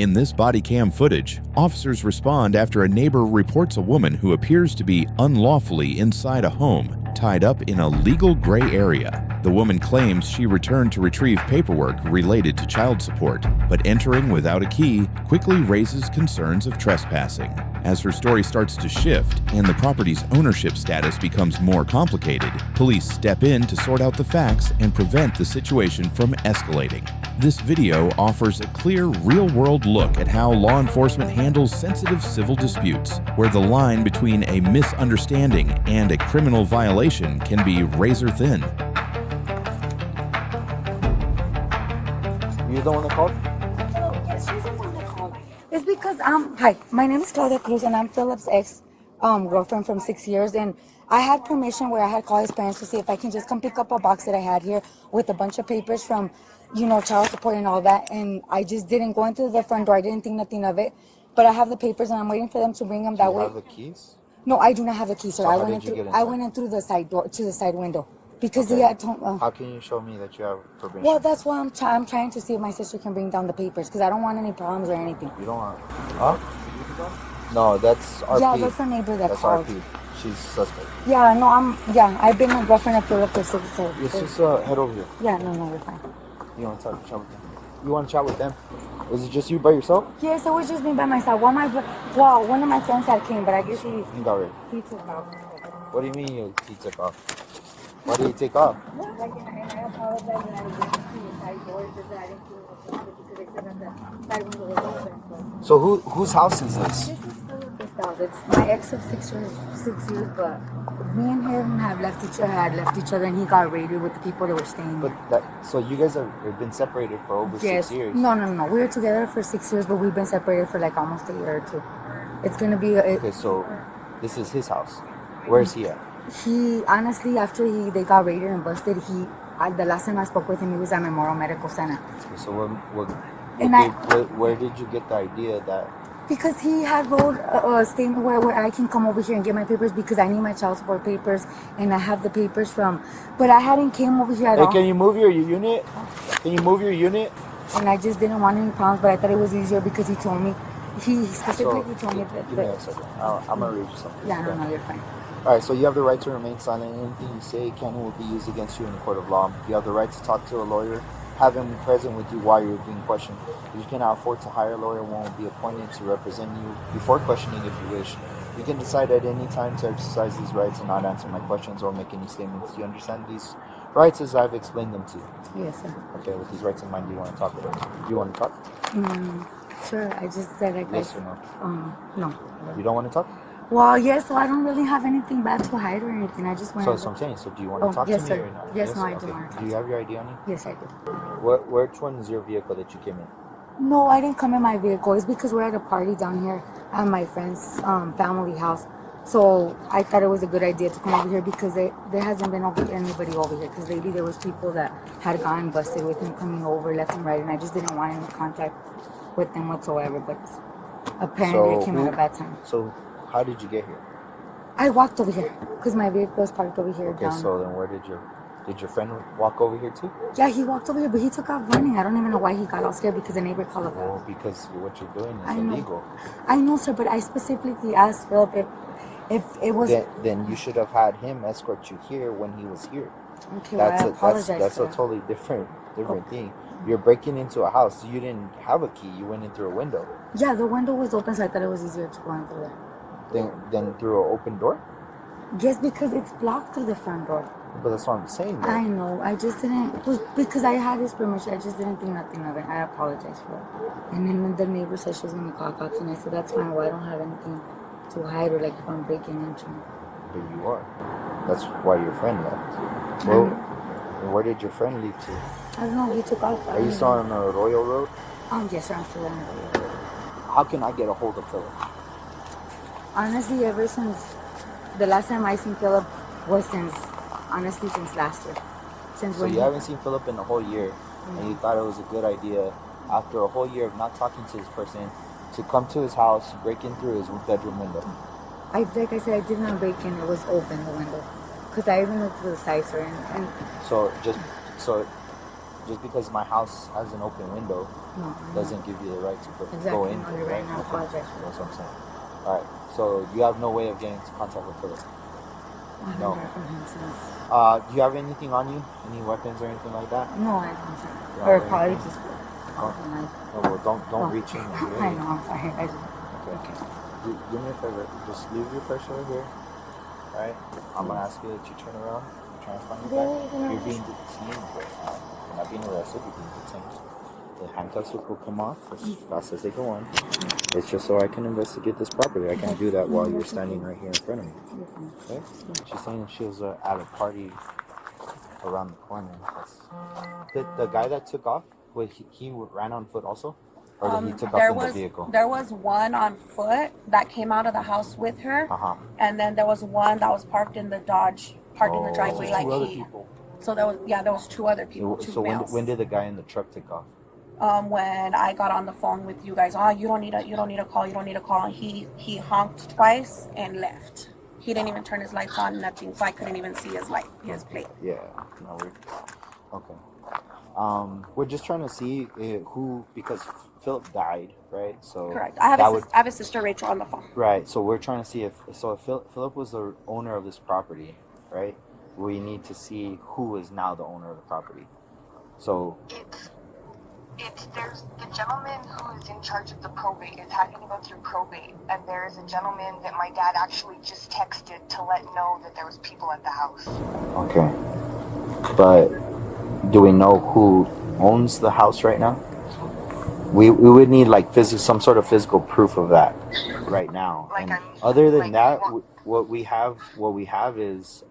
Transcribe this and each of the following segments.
In this body cam footage, officers respond after a neighbor reports a woman who appears to be unlawfully inside a home, tied up in a legal gray area. The woman claims she returned to retrieve paperwork related to child support, but entering without a key quickly raises concerns of trespassing. As her story starts to shift and the property's ownership status becomes more complicated, police step in to sort out the facts and prevent the situation from escalating. This video offers a clear, real-world look at how law enforcement handles sensitive civil disputes, where the line between a misunderstanding and a criminal violation can be razor-thin. You're the one that called? Oh, yes, she's the one that called. It's because, hi, my name is Claudia Cruz, and I'm Philip's ex-girlfriend from 6 years, and I had permission where I had called his parents to see if I can just come pick up a box that I had here with a bunch of papers from, child support and all that, and I just didn't go into the front door. I didn't think nothing of it, but I have the papers, and I'm waiting for them to bring them that way. Do you have the keys? No, I do not have the keys, sir. So I went in through the side door to the side window. Because he had told, how can you show me that you have permission? Well, that's why I'm trying to see if my sister can bring down the papers, because I don't want any problems or anything. You don't want... Huh? No, that's RP. Yeah, that's her neighbor that called. That's RP. She's suspect. Yeah, no, I've been a girlfriend of Philip for 6 years. Let's just head over here. Yeah, no, you're fine. You want to chat with them? You want to chat with them? Was it just you by yourself? Yes, it was just me by myself. One of my friends had came, but I guess he got ready. He took off. What do you mean he took off? Why did he take off? I apologize that I didn't see the side door because I didn't feel it because they said that the side window was open. So whose house is this? This is Philip's house. It's my ex of 6 years, but me and him had left each other, and he got raided with the people that were staying there. So you guys have been separated for over 6 years? No. We were together for 6 years, but we've been separated for like almost a year or two. It's gonna be. Okay, so this is his house. Where is he at? He honestly, after they got raided and busted, the last time I spoke with him, he was at Memorial Medical Center. Okay, so where did you get the idea that? Because he had wrote a statement where I can come over here and get my papers because I need my child support papers and I have the papers from, but I hadn't came over here at all. Can you move your unit? Can you move your unit? And I just didn't want any problems, but I thought it was easier because he told me, he specifically told me that. Give me a second. I'm gonna read you something. Yeah, no, you're fine. All right, so you have the right to remain silent. Anything you say can and will be used against you in the court of law. You have the right to talk to a lawyer. Have him present with you while you're being questioned. If you cannot afford to hire a lawyer, one will be appointed to represent you before questioning if you wish. You can decide at any time to exercise these rights and not answer my questions or make any statements. Do you understand these rights as I've explained them to you? Yes, sir. Okay, with these rights in mind, do you want to talk about it? Do you want to talk? Sure, I just said I Yes or no? No. You don't want to talk? Well, yes, so I don't really have anything bad to hide or anything. I just want So I'm saying, so do you want to talk yes, to me sir. or not? Yes, no, I okay. do want to talk. Do you have your ID on you? Yes, I do. Which one is your vehicle that you came in? No, I didn't come in my vehicle. It's because we're at a party down here at my friend's family house. So I thought it was a good idea to come over here because there hasn't been anybody over here. Because lately there was people that had gotten busted with him coming over left and right, and I just didn't want any contact with them whatsoever. But apparently it came at a bad time. So how did you get here? I walked over here because my vehicle was parked over here. Okay, so then where did your friend walk over here too? Yeah, he walked over here, but he took off running. I don't even know why he got all scared because the neighbor called him. Well, because what you're doing is illegal. I know, sir, but I specifically asked Philip if it was. Then you should have had him escort you here when he was here. Okay, well, I apologize. That's a totally different thing. You're breaking into a house. You didn't have a key. You went in through a window. Yeah, the window was open, so I thought it was easier to go in through there. Then through an open door? Yes, because it's blocked through the front door. But that's what I'm saying. Though. I know. I just didn't. Because I had his permission. I just didn't think nothing of it. I apologize for it. And then the neighbor said she was going to call cops, and I said, that's fine. Well, I don't have anything to hide or like if I'm breaking into. But you are. That's why your friend left. Well, where did your friend leave to? I don't know. He took off. Are you still on Royal Road? Yes, sir. I'm still on the road. How can I get a hold of Philip? Honestly, ever since the last time I seen Philip was since last year. So you haven't seen Philip in a whole year, and you thought it was a good idea after a whole year of not talking to this person to come to his house, break in through his bedroom window. Like I said, I did not break in. It was open, the window. Because I even looked through the side, sir. And So just because my house has an open window doesn't give you the right to go in. No, you're right. I apologize for That's what I'm saying. All right. So you have no way of getting into contact with Philip. I haven't heard from him since. Do you have anything on you? Any weapons or anything like that? No, I don't, sir. Or probably just. Don't reach in. I know. I'm sorry. Okay. Do me a favor. Just leave your purse right here. All right. I'm gonna ask you that you turn around. Try and find your bag. You're being detained right now. You're not being arrested. You're being detained. The handcuffs will come off as fast as they go on. It's just so I can investigate this property. I can't do that while you're standing right here in front of me. Okay? She's saying she was at a party around the corner. The guy that took off, he ran on foot also? Or did he took off in the vehicle? There was one on foot that came out of the house with her. And then there was one that was parked in the Dodge, in the driveway. So two other people. So there was two other people. So when did the guy in the truck take off? When I got on the phone with you guys, you don't need a call, and he honked twice and left. He didn't even turn his lights on, nothing, so I couldn't even see his plate. Yeah, no, okay. We're just trying to see who, because Philip died, right? So correct. I have a sister, Rachel, on the phone. Right. So we're trying to see if Philip was the owner of this property, right? We need to see who is now the owner of the property. So there's the gentleman who is in charge of the probate is having to go through probate, and there is a gentleman that my dad actually just texted to let know that there was people at the house. Okay. But do we know who owns the house right now? We would need like some sort of physical proof of that right now. Other than that, what we have is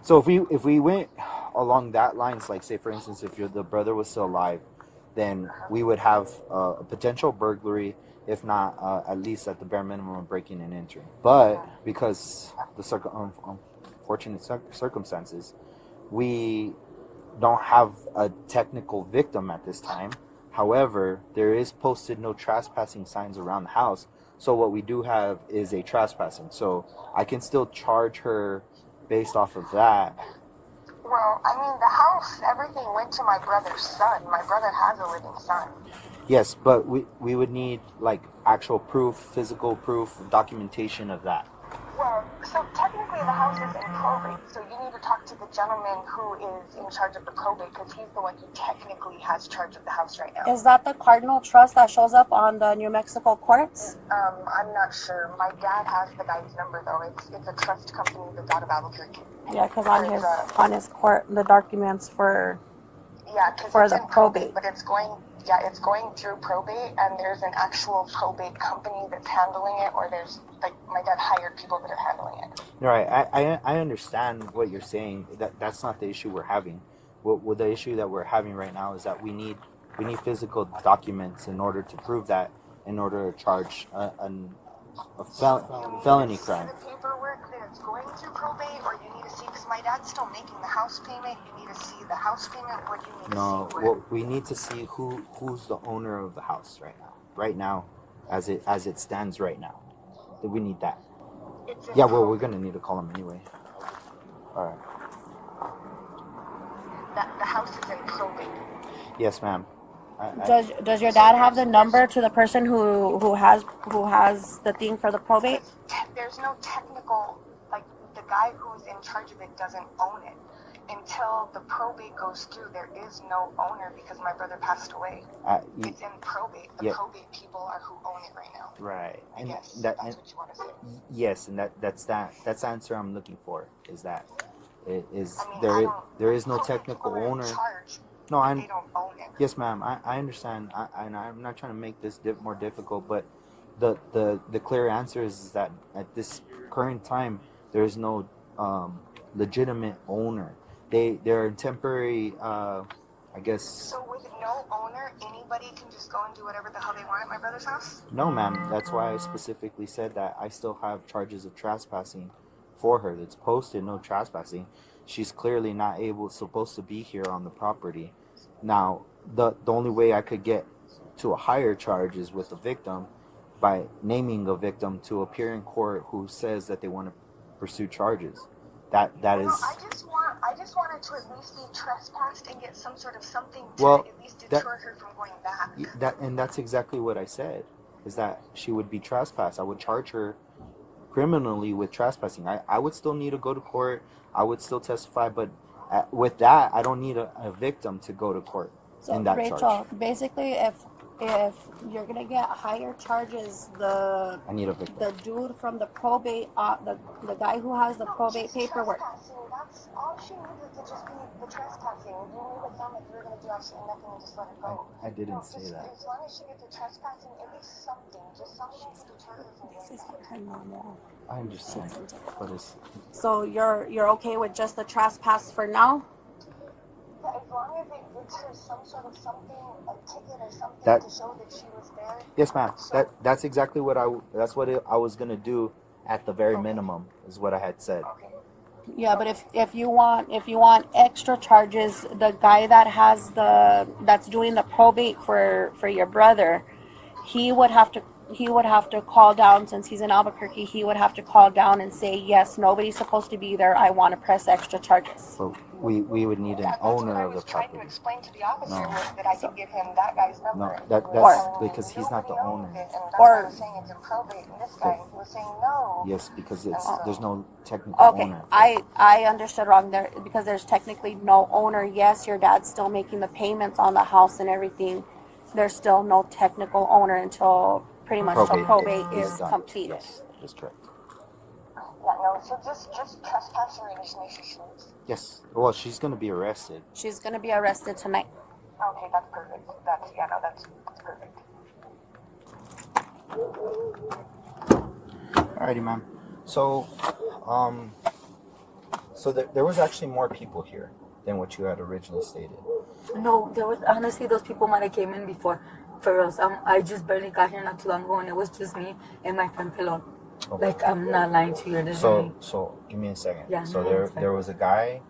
so if we went along that lines, like say for instance, if the brother was still alive, then we would have a potential burglary, if not at least at the bare minimum of breaking and entering. But because the unfortunate circumstances, we don't have a technical victim at this time. However, there is posted no trespassing signs around the house. So what we do have is a trespassing. So I can still charge her based off of that. Well, I mean, the house, everything went to my brother's son. My brother has a living son. Yes, but we would need like actual proof, physical proof, documentation of that. Well, so technically the house is in probate, so you need to talk to the gentleman who is in charge of the probate, because he's the one who technically has charge of the house right now. Is that the Cardinal Trust that shows up on the New Mexico courts? I'm not sure. My dad has the guy's number though. It's a trust company that's out of Albuquerque. Yeah, because on his court, the documents for the probate. But it's going through probate, and there's an actual probate company that's handling it, or there's like my dad hired people that are handling it. Right. I understand what you're saying. That's not the issue we're having. What the issue that we're having right now is that we need physical documents in order to prove that, in order to charge a felony crime. The paperwork that it's going through probate, or you need to see, because my dad's still making the house payment. You need to see the house payment. What do you need to see? No, well, we need to see who's the owner of the house right now. Right now, as it stands right now, we need that. Yeah, well, we're gonna need to call him anyway. All right. The house is in probate. Yes, ma'am. Does your dad have the number to the person who has the thing for the probate? There's no technical, like the guy who's in charge of it doesn't own it. Until the probate goes through, there is no owner because my brother passed away. It's in probate. The probate people are who own it right now. Right. I guess that's what you want to say. Yes, and that's the answer I'm looking for. Is that there is no technical owner. No, they don't own it. Yes, ma'am. I understand. I'm not trying to make this more difficult, but the clear answer is that at this current time there is no legitimate owner. They're temporary. I guess. So with no owner, anybody can just go and do whatever the hell they want at my brother's house? No, ma'am. That's why I specifically said that I still have charges of trespassing for her. That's posted, no trespassing. She's clearly not supposed to be here on the property. Now, the only way I could get to a higher charge is with the victim, by naming a victim to appear in court who says that they want to pursue charges. That No, is. I just wanted to at least be trespassed and get some sort of something to Well, at least deter her from going back. That's exactly what I said. Is that she would be trespassed. I would charge her criminally with trespassing. I would still need to go to court. I would still testify, but with that, I don't need a victim to go to court So in that Rachel, charge. basically, if you're gonna get higher charges, I need a victim. the dude from the probate, the guy who has the probate paperwork. Trespassing, that's all she needed to just be the trespassing. You knew with them if you were going to do absolutely nothing and just let it go. I didn't say just, that. As long as she gets the trespassing, at least something, just something to deter her from This going is back. her normal. I understand, but it's So you're okay with just the trespass for now? Yeah, as long as it gives her some sort of something, a ticket or something That- to show that she was there. yes, ma'am. That's exactly what I was gonna do at the very minimum is what I had said. Okay. Yeah, but if you want extra charges, the guy that's doing the probate for your brother, he would have to call down, since he's in Albuquerque. He would have to call down and say, yes, nobody's supposed to be there. I want to press extra charges. So we would need an That's what owner I of the was trying to property. explain to the officer No. was that I could give him that guy's number. No, and that- he that's was telling me because he's not the nobody owner. owns it, and that's Or- why I was saying it's in probate, and this guy was saying no. Yes, because there's no technical Okay, owner. I understood wrong there, because there's technically no owner. Yes, your dad's still making the payments on the house and everything. There's still no technical owner until pretty much till probate is done. completed. Yes, that's correct. Yeah, no, so just trespassing her initially she leaves. Yes. Well, she's gonna be arrested. She's gonna be arrested tonight. Okay, that's perfect. That's perfect. Alrighty, ma'am. So, there was actually more people here than what you had originally stated. No, there was honestly those people might have came in before for us. I just barely got here not too long ago, and it was just me and my friend Pilon. Okay. Like, I'm not lying to you. So give me a second. Yeah, So no, it's fine. there was a guy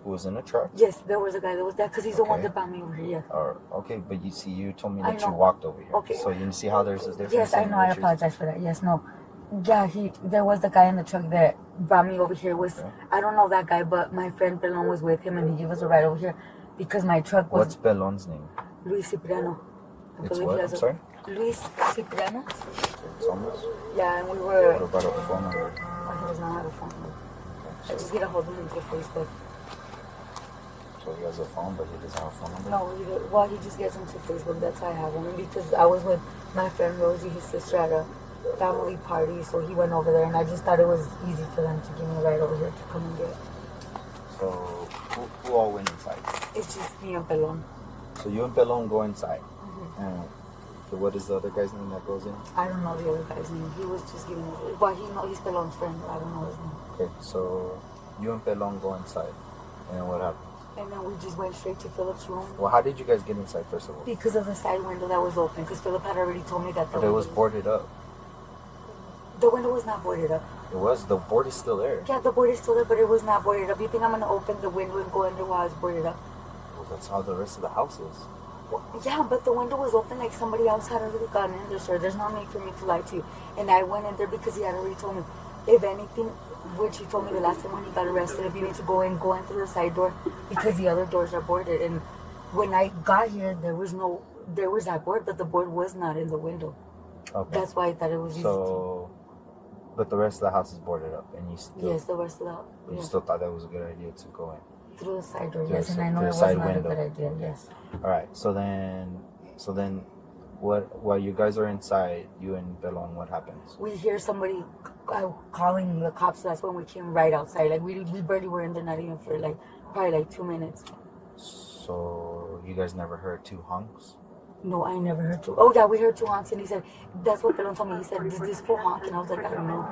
who was in a truck. Yes, there was a guy that was there because he's the one Okay. that brought me over here. Or okay, but you told me I that you know. walked over here. Okay. So you see how there's a difference. Yes, I in know. I what you're- apologize for that. Yes, no. Yeah, there was the guy in the truck that brought me over here. Okay. I don't know that guy, but my friend Pelon was with him, and he gave us a ride over here because my truck was What's Pelon's name? Luis Cipriano. I It's believe what? he has I'm sorry? Luis Cipriano. It's almost. Yeah, and we What were. about a phone number? He does not have a phone number. I Okay, just get a hold of him through Facebook. so he has a phone, but he doesn't have a phone number. No, he just gets him to Facebook. That's how I have him. And because I was with my friend Rosie, his sister, at a family party, so he went over there, and I just thought it was easy for them to give me a ride over here to come and get it. So who all went inside? It's just me and Pelon. So you and Pelon go inside. Mm-hmm. And so what is the other guy's name that goes in? I don't know the other guy's name. He was just giving me. Well, he's Pelon's friend. I don't know his name. Okay, so you and Pelon go inside. And what happened? And then we just went straight to Philip's room Well, how did you guys get inside, first of all? because of the side window that was open. Because Philip had already told me that But it was boarded up. The window was not boarded up. It was. The board is still there. Yeah, the board is still there, but it was not boarded up. You think I'm gonna open the window and go under while it's boarded up? Well, that's how the rest of the house is. Yeah, but the window was open like somebody else had already gotten in there, sir. There's no need for me to lie to you. And I went in there because he had already told me, if anything, which he told me the last time when he got arrested, if you need to go in through the side door because the other doors are boarded. And when I got here, there was that board, but the board was not in the window. Okay. That's why I thought it was easy. But the rest of the house is boarded up, and you still, Yes, the rest of that. you Yeah. still thought that was a good idea to go in. Through the side door, Through yes, the and I know through it the was side not window. a good idea, yes. All right. So then, what? While you guys are inside, you and Pelon, what happens? We hear somebody calling the cops. That's when we came right outside. Like we barely were in there, not even for probably 2 minutes. So you guys never heard two honks? No, I never heard two. Oh yeah, we heard two honks, and he said that's what Pelon told me. He said, "Is this full honk?" And I was like, I don't know.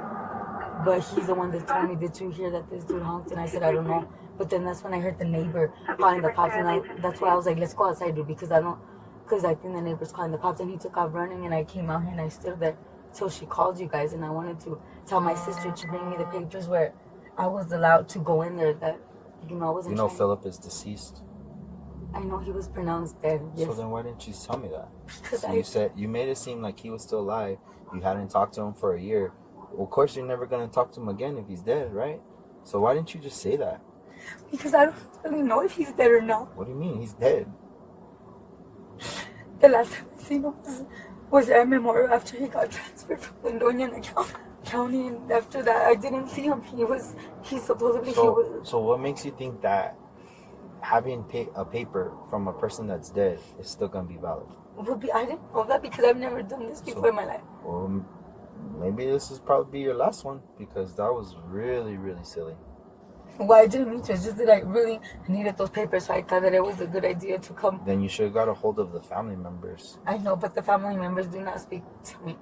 But he's the one that told me, "Did you hear that this dude honked?" And I said, I don't know. But then that's when I heard the neighbor calling the cops, and that's why I was like, let's go outside, dude, because I think the neighbor's calling the cops. And he took off running, and I came out here and I stood there till she called you guys, and I wanted to tell my sister to bring me the pictures where I was allowed to go in there. That I wasn't. You know trying- Philip is deceased. I know he was pronounced dead. Yes. So then why didn't you tell me that? Because So you said you made it seem like he was still alive. You hadn't talked to him for a year. Well, of course you're never gonna talk to him again if he's dead, right? So why didn't you just say that? Because I don't really know if he's dead or not. What do you mean? He's dead. The last time I seen him was at Memorial after he got transferred from Londoña County, and after that I didn't see him. So what makes you think that having a paper from a person that's dead is still gonna be valid? I didn't know that because I've never done this before in my life. Well, maybe this is probably your last one because that was really, really silly. Well, I didn't mean to. It's just that I really needed those papers, so I thought that it was a good idea to come. Then you should have got a hold of the family members. I know, but the family members do not speak to me.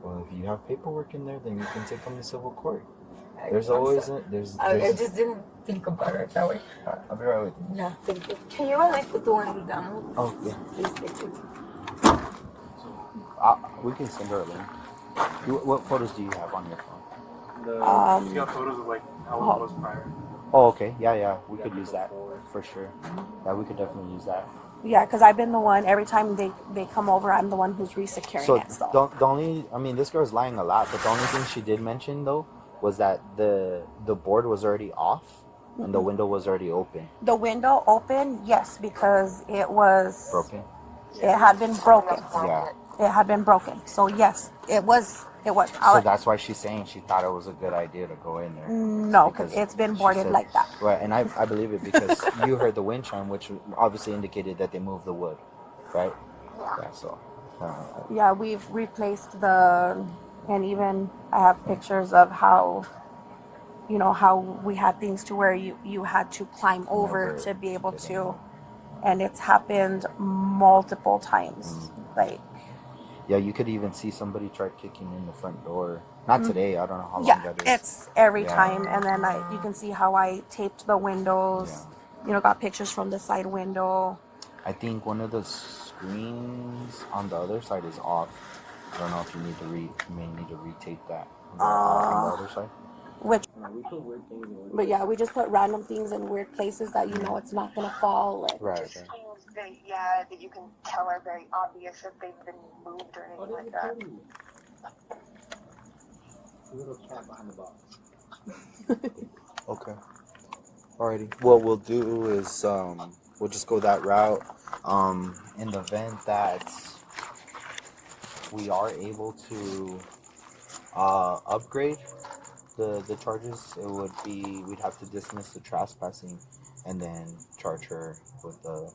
Well, if you have paperwork in there, then you can take them to civil court. I just didn't think about it that way. I'll be right with you. Yeah, thank you. Can you at least put the one down? Oh, yeah. Please, thank you. We can send her a link. What photos do you have on your phone? You got photos of like how it was prior. Oh, okay. Yeah. We could use that for sure. Yeah, we could definitely use that. Yeah, because I've been the one, every time they come over, I'm the one who's resecuring it. So this girl's lying a lot, but the only thing she did mention though was that the board was already off and the window was already open. The window open, yes, because it was Broken? It had been broken. Yeah. It had been broken. So yes, it was. So that's why she's saying she thought it was a good idea to go in there. No, because it's been boarded like that. Right, and I believe it because you heard the wind chime, which obviously indicated that they moved the wood, right? Yeah, so. Yeah, we've replaced and even I have pictures of how we had things to where you had to climb over to be able to, and it's happened multiple times. Like, yeah, you could even see somebody try kicking in the front door. Not today. I don't know how long that is. It's every time. And then you can see how I taped the windows. Yeah. Got pictures from the side window. I think one of the screens on the other side is off. I don't know if you may need to retape that on the other side. But yeah, we just put random things in weird places that it's not gonna fall. Right. That you can tell are very obvious if they've been moved or anything like that. Little cat behind the box. Okay. Alrighty. What we'll do is we'll just go that route. In the event that we are able to upgrade the charges, it would be we'd have to dismiss the trespassing and then charge her with the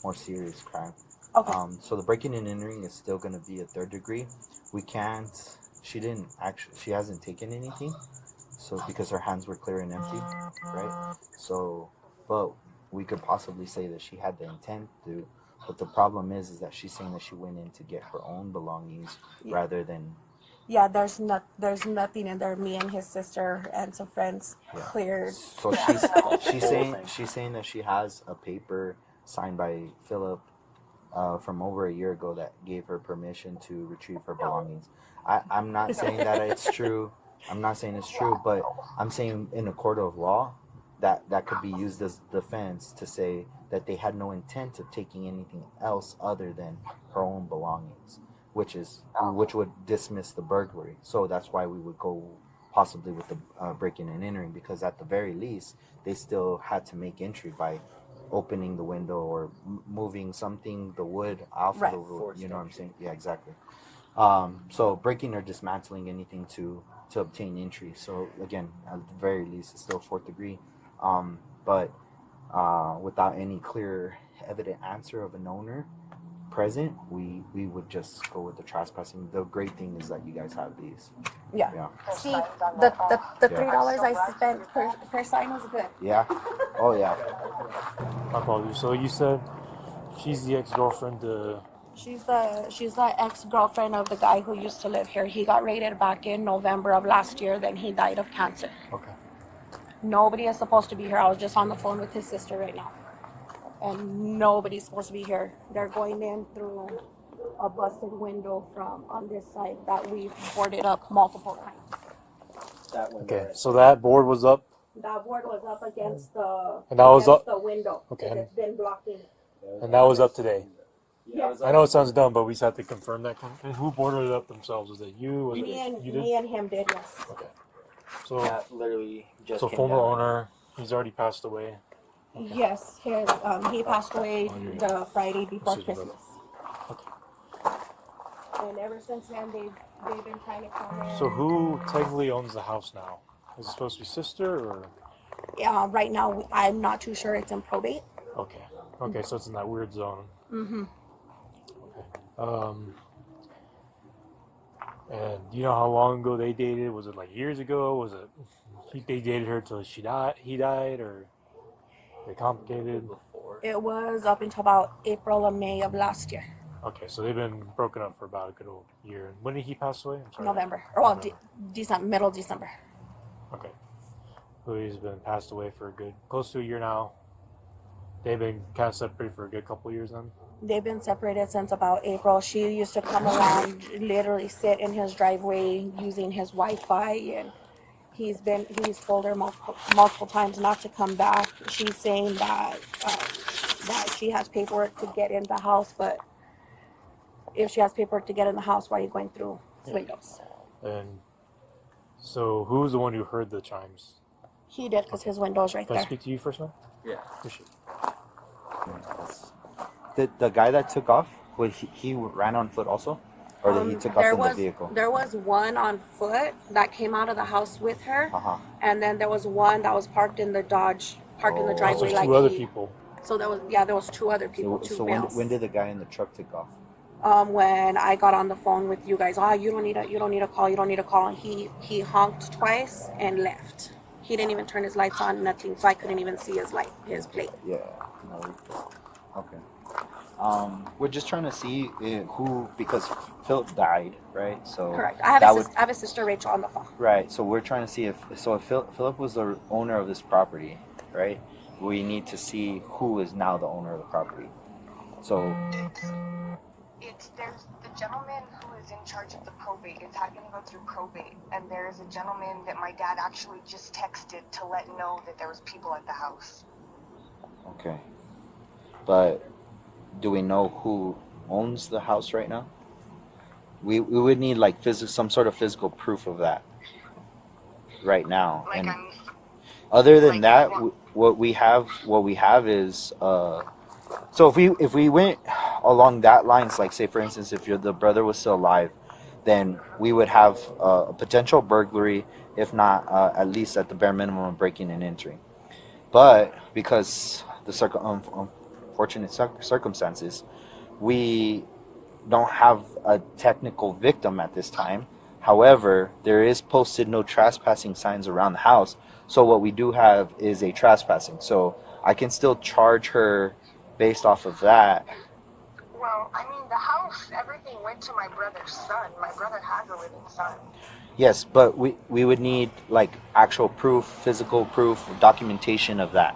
more serious crime. Okay. So the breaking and entering is still going to be a 3rd degree. We can't. She hasn't taken anything, so because her hands were clear and empty, right? So, but we could possibly say that she had the intent to. But the problem is that she's saying that she went in to get her own belongings rather than. Yeah, there's nothing in there. Me and his sister and some friends cleared. So she's saying that she has a paper signed by Philip from over a year ago that gave her permission to retrieve her belongings. I'm not saying that it's true. I'm not saying it's true, but I'm saying in a court of law that could be used as defense to say that they had no intent of taking anything else other than her own belongings, which would dismiss the burglary. So that's why we would go possibly with the breaking and entering, because at the very least they still had to make entry by opening the window or moving something, the wood off of the wood. You know what I'm saying? Yeah, exactly. So breaking or dismantling anything to obtain entry. So again, at the very least, it's still 4th degree. But without any clear, evident answer of an owner present, we would just go with the trespassing. The great thing is that you guys have these. Yeah. See, the $3 I spent per sign was good. Yeah. Oh yeah. My apologies. So you said she's the ex-girlfriend. She's the ex-girlfriend of the guy who used to live here. He got raided back in November of last year. Then he died of cancer. Okay. Nobody is supposed to be here. I was just on the phone with his sister right now. And nobody's supposed to be here. They're going in through a busted window from on this side that we've boarded up multiple times. Okay, so that board was up. That board was up against the the window. Okay. And it's been blocking. And that was up today. Yes. I know it sounds dumb, but we just have to confirm that. And who boarded it up themselves? Was it you? Me and him did, yes. Okay. So, that literally just so came former down. owner, he's already passed away. Yes, he passed away the Friday before Excuse me, Christmas. Okay. And ever since then, they've been trying to come in. So who technically owns the house now? Is it supposed to be sister or? Right now, I'm not too sure. It's in probate. Okay. Okay, so it's in that weird zone. Mm-hmm. Okay. And you know how long ago they dated? Was it like years ago? Was it they dated her till he died, or they complicated? It was up until about April or May of last year. Okay, so they've been broken up for about a good old year. And when did he pass away? I'm sorry. November. Or well, November. December, middle December. Okay. So he's been passed away for a good close to a year now. They've been kind of separated for a good couple of years then. They've been separated since about April. She used to come around, literally sit in his driveway using his Wi-Fi, and he's told her multiple times not to come back. She's saying that she has paperwork to get in the house, but if she has paperwork to get in the house, why are you going through windows? And so who's the one who heard the chimes? He did, because his window's right Can I there. speak to you first, man? Yeah. Appreciate it. The guy that took off, he ran on foot also, or that he took off in the vehicle? There was one on foot that came out of the house with her, and then there was one that was parked in the driveway. So there's two other people. So there was two other people. So when did the guy in the truck take off? When I got on the phone with you guys, you don't need a call, and he honked twice and left. He didn't even turn his lights on, nothing, so I couldn't even see his plate. Yeah. No. Okay. We're just trying to see who, because Philip died, right? So Correct. I have a sister, Rachel, on the phone. Right. So we're trying to see if Philip was the owner of this property, right? We need to see who is now the owner of the property. So there's the gentleman who is in charge of the probate. It's having to go through probate, and there's a gentleman that my dad actually just texted to let know that there was people at the house. Okay. But do we know who owns the house right now? We would need like some sort of physical proof of that right now. Like, and other than that, what we have is so if we went along that lines, like say for instance, if the brother was still alive, then we would have a potential burglary, if not at least at the bare minimum of breaking and entering. But because the unfortunate circumstances, we don't have a technical victim at this time. However, there is posted no trespassing signs around the house. So what we do have is a trespassing. So I can still charge her based off of that. Well, I mean, the house, everything went to my brother's son. My brother has a living son. Yes, but we would need like actual proof, physical proof, documentation of that.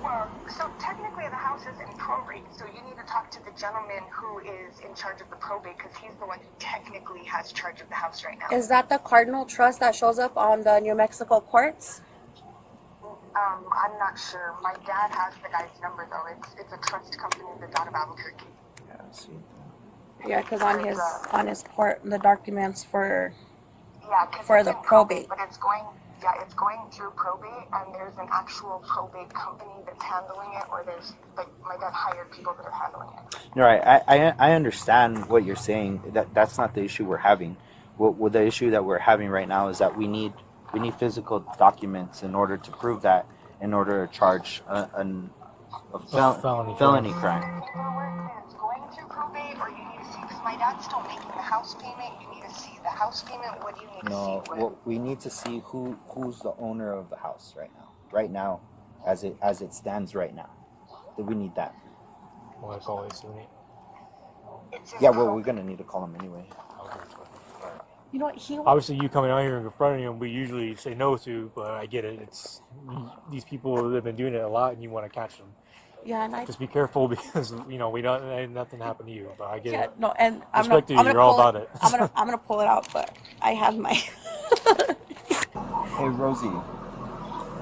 Well, so technically the house is in probate, so you need to talk to the gentleman who is in charge of the probate, because he's the one who technically has charge of the house right now. Is that the Cardinal Trust that shows up on the New Mexico courts? I'm not sure. My dad has the guy's number though. It's a trust company that's out of Albuquerque. Yeah, I see. Yeah, because on his court, the documents for for the probate. But it's going through probate, and there's an actual probate company that's handling it, or there's like my dad hired people that are handling it. You're right. I understand what you're saying. That's not the issue we're having. What the issue that we're having right now is that we need physical documents in order to prove that, in order to charge a felony crime. It's going through probate, or you need to see, because my dad's still making the house payment. You need to see the house payment. What do you need to see? No, we need to see who's the owner of the house right now. Right now, as it stands right now. We need that. Well, I call it soon. Yeah, well, we're gonna need to call him anyway. You know what? Obviously, you coming out here and confronting him, we usually say no to, but I get it. It's these people that have been doing it a lot, and you want to catch them. Yeah, and just be careful because we don't nothing happened to you. But I get it. No, and I'm you're all about it. I'm gonna pull it out, but I have my. Hey Rosie.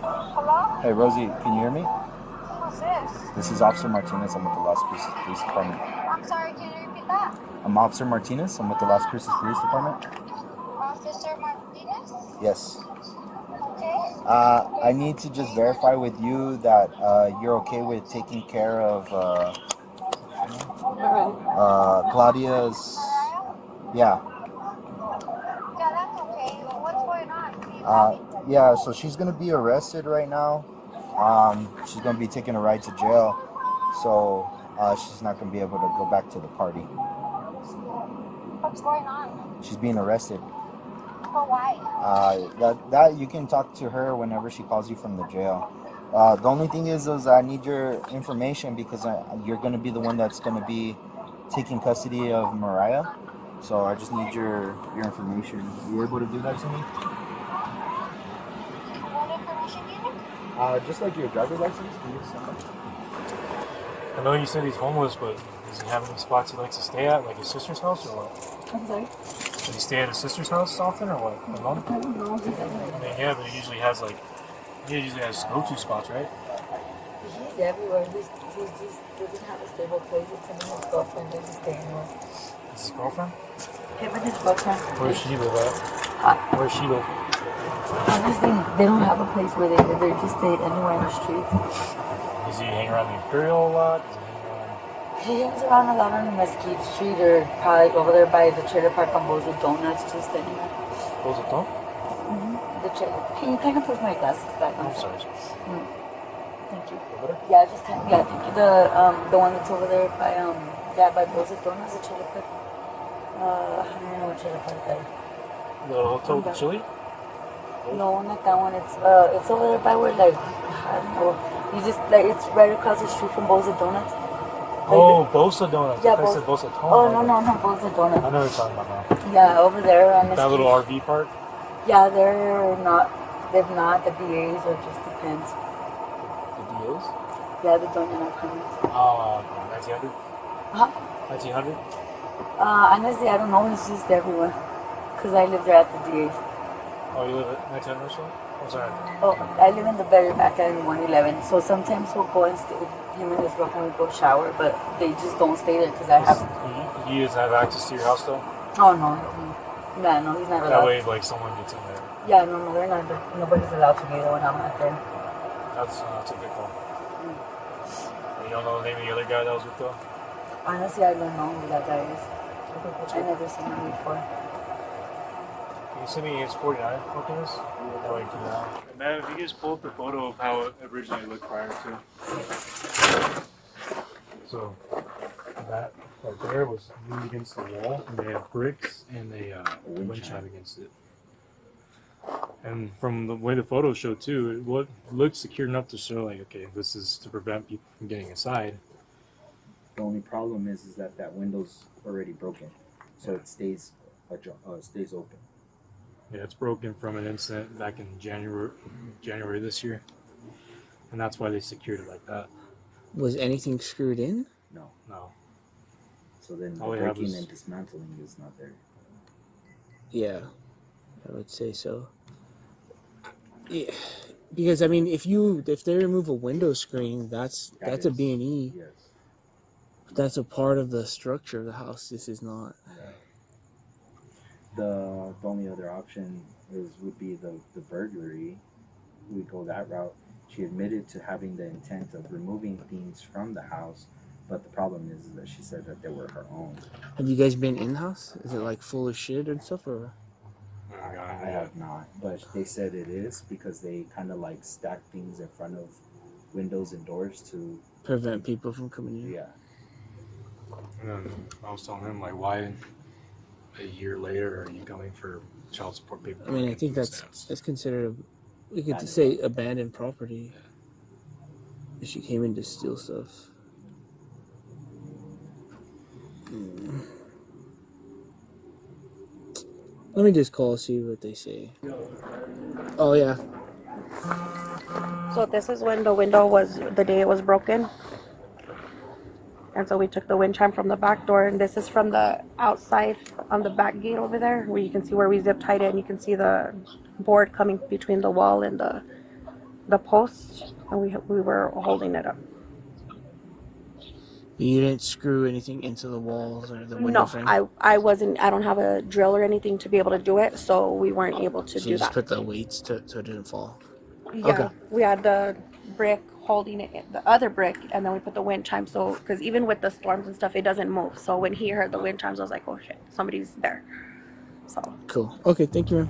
Hello? Hey Rosie, can you hear me? Who's this? This is Officer Martinez. I'm with the Las Cruces Police Department. I'm sorry, can you repeat that? I'm Officer Martinez. I'm with the Las Cruces Police Department. Officer Martinez? Yes. Okay. I need to just verify with you that you're okay with taking care of Claudia's. Yeah. Yeah, that's okay. What's going on? Can you tell me? Yeah. So she's gonna be arrested right now. She's gonna be taking a ride to jail. So she's not gonna be able to go back to the party. What's going on? She's being arrested. For why? That you can talk to her whenever she calls you from the jail. The only thing is I need your information because you're going to be the one that's going to be taking custody of Mariah. So I just need your information. Are you able to do that to me? What information do you need? Just like your driver's license. Can you send that? I know you said he's homeless, but does he have any spots he likes to stay at, like his sister's house, or what? I'm sorry. Does he stay at his sister's house often, or what? Alone? I don't know. I mean, yeah, but he usually has go-to spots, right? He's everywhere. He just doesn't have a stable place. It's him and his girlfriend. They're just staying there. Is his girlfriend? Him and his girlfriend. Where does she live at? Where does she live? Honestly, they don't have a place where they live. They just stay anywhere in the street. Does he hang around the Imperial a lot? He hangs around a lot on the Mesquite Street or probably over there by the trailer park on Bozo Donuts, just anywhere. Bozo Don? The trailer. Can you kind of push my glasses back on? I'm sorry. Thank you. Yeah, just kind of, yeah, thank you. The one that's over there by by Bozo Donuts, the trailer park. I don't know what trailer park that is. The Hotel with the Chili? No, not that one. It's over there by where I don't know. You just it's right across the street from Bozo Donuts. Oh, Bosa Donuts. Yeah, I said Bosa Donuts. Oh no, Bozo Donuts. I know what you're talking about now. Yeah, over there on the That little RV park? Yeah, they're not. They've not the BAs or just depends. The DOs? Yeah, the Doña Permits. Oh, 1900? Huh? 1900? Honestly, I don't know. It's just everywhere. Cause I live there at the DAs. Oh, you live at 1900 or so? I'm sorry. Oh, I live in the very back end in 111. So sometimes we'll go and stay. Him and his girlfriend will go shower, but they just don't stay there because I have. He doesn't have access to your house though? Oh no, no, he's not allowed. That way, like someone gets in there. Yeah, no, they're not. Nobody's allowed to be there when I'm not there. That's a good call. You don't know the name of the other guy that was with though? Honestly, I don't know who that guy is. I never seen him before. Can you send me his 49 Pokemon's? That way I can do that. Man, if you just pull up the photo of how it originally looked prior to. So, that right there was leaned against the wall, and they have bricks and a wind chime against it. And from the way the photos show too, it looked secure enough to show like, okay, this is to prevent people from getting inside. The only problem is that window's already broken, so it stays open. Yeah, it's broken from an incident back in January this year, and that's why they secured it like that. Was anything screwed in? No. So then the All we have breaking is- and dismantling is not there. Yeah, I would say so. Yeah, because I mean, if they remove a window screen, that's a B&E. Yes. That's a part of the structure of the house. This is not. The only other option would be the burglary. We go that route. She admitted to having the intent of removing things from the house, but the problem is that she said that they were her own. Have you guys been in the house? Is it like full of shit and stuff, or? I have not, but they said it is because they kind of like stack things in front of windows and doors to Prevent people from coming in. Yeah. And then I was telling him like, why a year later are you coming for child support paperwork? I mean, I think that's considered. We could say abandoned property. If she came in to steal stuff. Let me just call, see what they say. Oh, yeah. So this is when the window was, the day it was broken. And so we took the wind chime from the back door, and this is from the outside on the back gate over there, where you can see where we zip tied it, and you can see the board coming between the wall and the post, and we were holding it up. You didn't screw anything into the walls or the window No, frame? I wasn't. I don't have a drill or anything to be able to do it, so we weren't able to So do you just that. put the weights so it didn't fall. Yeah, Okay. we had the brick holding it, the other brick, and then we put the wind chime. So, because even with the storms and stuff, it doesn't move. So when he heard the wind chimes, I was like, oh shit, somebody's there. So. Cool. Okay, thank you, man.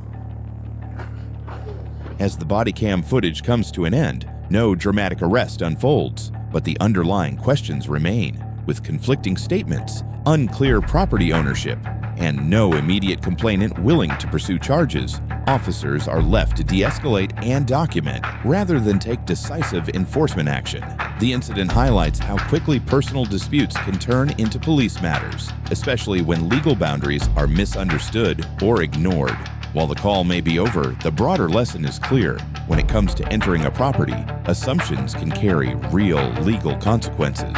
As the body cam footage comes to an end, no dramatic arrest unfolds, but the underlying questions remain, with conflicting statements, unclear property ownership, and no immediate complainant willing to pursue charges. Officers are left to de-escalate and document rather than take decisive enforcement action. The incident highlights how quickly personal disputes can turn into police matters, especially when legal boundaries are misunderstood or ignored. While the call may be over, the broader lesson is clear. When it comes to entering a property, assumptions can carry real legal consequences.